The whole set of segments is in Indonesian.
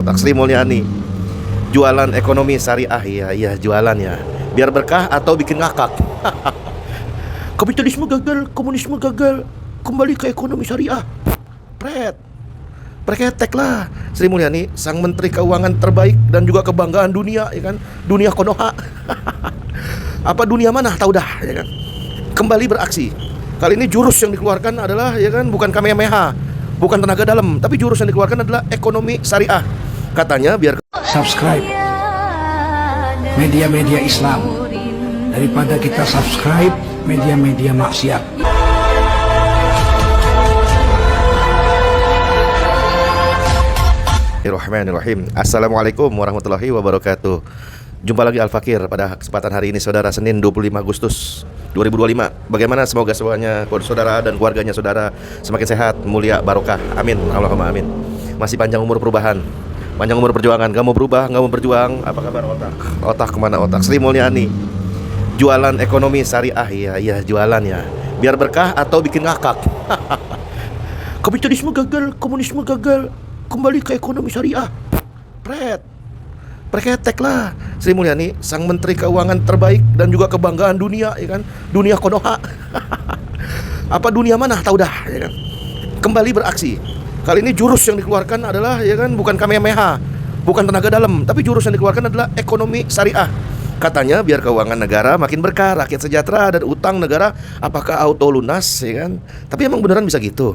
Sri Mulyani jualan ekonomi syariah. Iya jualan ya, biar berkah atau bikin ngakak. Kapitalisme gagal, komunisme gagal, kembali ke ekonomi syariah. Preketek lah. Sri Mulyani sang menteri keuangan terbaik dan juga kebanggaan dunia, ya kan? Dunia Konoha. Apa dunia mana tahu dah, ya kan? Kembali beraksi. Kali ini jurus yang dikeluarkan adalah, ya kan, bukan Kamehameha, bukan tenaga dalam, tapi jurus yang dikeluarkan adalah ekonomi syariah. Katanya biar subscribe media-media Islam daripada kita subscribe media-media maksiat. Bismillahirrahmanirrahim. Assalamualaikum warahmatullahi wabarakatuh. Jumpa lagi Al-Fakir pada kesempatan hari ini, saudara, Senin 25 Agustus 2025. Bagaimana, semoga semuanya, saudara dan keluarganya saudara semakin sehat, mulia, barokah. Amin, Allahumma amin. Masih panjang umur perubahan, panjang umur perjuangan. Gak mau berubah, gak mau berjuang. Apa kabar otak? Otak kemana otak? Sri Mulyani jualan ekonomi syariah. Iya jualan ya, biar berkah atau bikin ngakak. Kapitalisme gagal, komunisme gagal, kembali ke ekonomi syariah. Preketek lah. Sri Mulyani sang menteri keuangan terbaik dan juga kebanggaan dunia, ya kan? Dunia Konoha. Apa dunia mana tahu dah, ya kan? Kembali beraksi. Kali ini jurus yang dikeluarkan adalah, ya kan, bukan Kamehameha, bukan tenaga dalam, tapi jurus yang dikeluarkan adalah ekonomi syariah. Katanya biar keuangan negara makin berkah, rakyat sejahtera, dan utang negara apakah auto lunas, ya kan? Tapi emang beneran bisa gitu?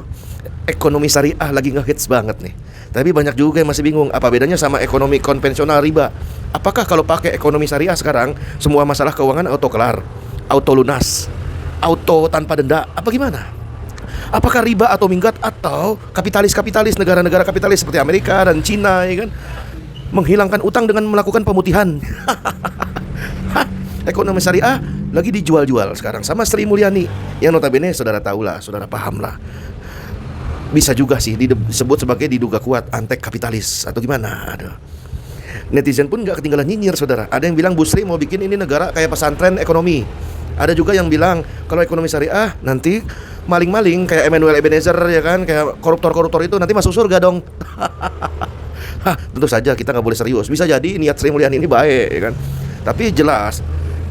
Ekonomi syariah lagi ngehits banget nih. Tapi banyak juga yang masih bingung, apa bedanya sama ekonomi konvensional riba? Apakah kalau pakai ekonomi syariah sekarang semua masalah keuangan auto kelar, auto lunas, auto tanpa denda? Apa gimana? Apakah riba atau minggat atau kapitalis negara-negara kapitalis seperti Amerika dan Cina, ya kan, menghilangkan utang dengan melakukan pemutihan? Ekonomi syariah lagi dijual-jual sekarang sama Sri Mulyani, yang notabene saudara tahulah, saudara pahamlah. Bisa juga sih disebut sebagai diduga kuat antek kapitalis atau gimana. Aduh. Netizen pun gak ketinggalan nyinyir, saudara. Ada yang bilang Bu Sri mau bikin ini negara kayak pesantren ekonomi. Ada juga yang bilang kalau ekonomi syariah nanti maling-maling kayak Emmanuel Ebenezer, ya kan, kayak koruptor-koruptor itu nanti masuk surga dong. Tentu saja kita gak boleh serius. Bisa jadi niat Sri Mulyani ini baik, ya kan. Tapi jelas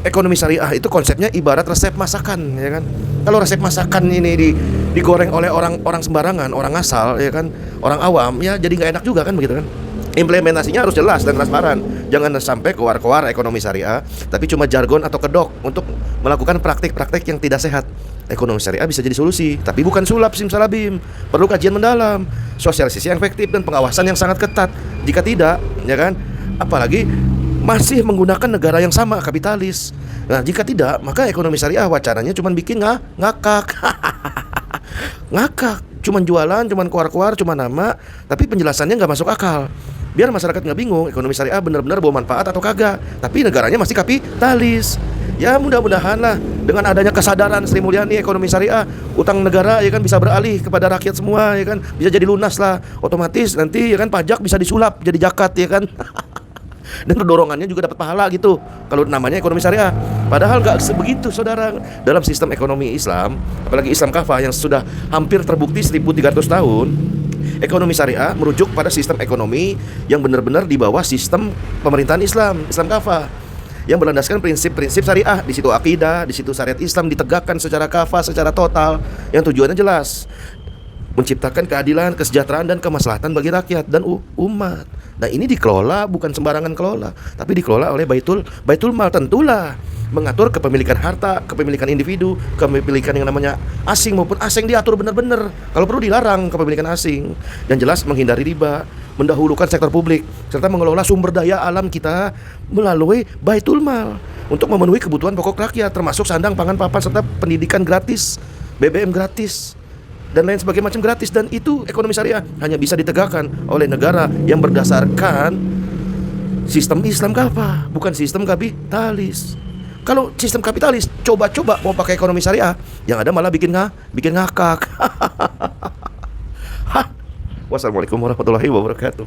ekonomi syariah itu konsepnya ibarat resep masakan, ya kan. Kalau resep masakan ini digoreng oleh orang sembarangan, orang asal, ya kan, orang awam, ya jadi nggak enak juga kan, begitu kan. Implementasinya harus jelas dan transparan. Jangan sampai keluar ekonomi syariah tapi cuma jargon atau kedok untuk melakukan praktik-praktik yang tidak sehat. Ekonomi syariah bisa jadi solusi, tapi bukan sulap simsalabim. Perlu kajian mendalam, sosialisasi yang efektif, dan pengawasan yang sangat ketat. Jika tidak, ya kan, apalagi masih menggunakan negara yang sama, kapitalis. Nah, jika tidak, maka ekonomi syariah wacananya cuma bikin ngakak. Ngakak, cuman jualan, cuman keluar-keluar, cuman nama, tapi penjelasannya nggak masuk akal. Biar masyarakat nggak bingung, ekonomi syariah benar-benar bawa manfaat atau kagak. Tapi negaranya masih kapitalis. Ya mudah-mudahan lah dengan adanya kesadaran Sri Mulyani ekonomi syariah, utang negara, ya kan, bisa beralih kepada rakyat semua, ya kan, bisa jadi lunas lah. Otomatis nanti, ya kan, pajak bisa disulap jadi zakat, ya kan. Dan dorongannya juga dapat pahala gitu kalau namanya ekonomi syariah. Padahal gak sebegitu, saudara. Dalam sistem ekonomi Islam, apalagi Islam kafah yang sudah hampir terbukti 1300 tahun, ekonomi syariah merujuk pada sistem ekonomi yang benar-benar di bawah sistem pemerintahan Islam kafah, yang berlandaskan prinsip-prinsip syariah. Di situ akidah, di situ syariat Islam ditegakkan secara kafah, secara total, yang tujuannya jelas, menciptakan keadilan, kesejahteraan, dan kemaslahatan bagi rakyat dan umat. Nah, ini dikelola, bukan sembarangan kelola, tapi dikelola oleh Baitul Mal. Tentulah mengatur kepemilikan harta, kepemilikan individu, kepemilikan yang namanya asing maupun asing diatur benar-benar. Kalau perlu dilarang kepemilikan asing. Dan jelas menghindari riba, mendahulukan sektor publik, serta mengelola sumber daya alam kita melalui Baitul Mal untuk memenuhi kebutuhan pokok rakyat, termasuk sandang, pangan, papan, serta pendidikan gratis, BBM gratis, dan lain sebagainya macam gratis. Dan itu ekonomi syariah hanya bisa ditegakkan oleh negara yang berdasarkan sistem Islam kafah, bukan sistem kapitalis. Kalau sistem kapitalis coba-coba mau pakai ekonomi syariah, yang ada malah bikin ngakak. Wassalamualaikum warahmatullahi wabarakatuh.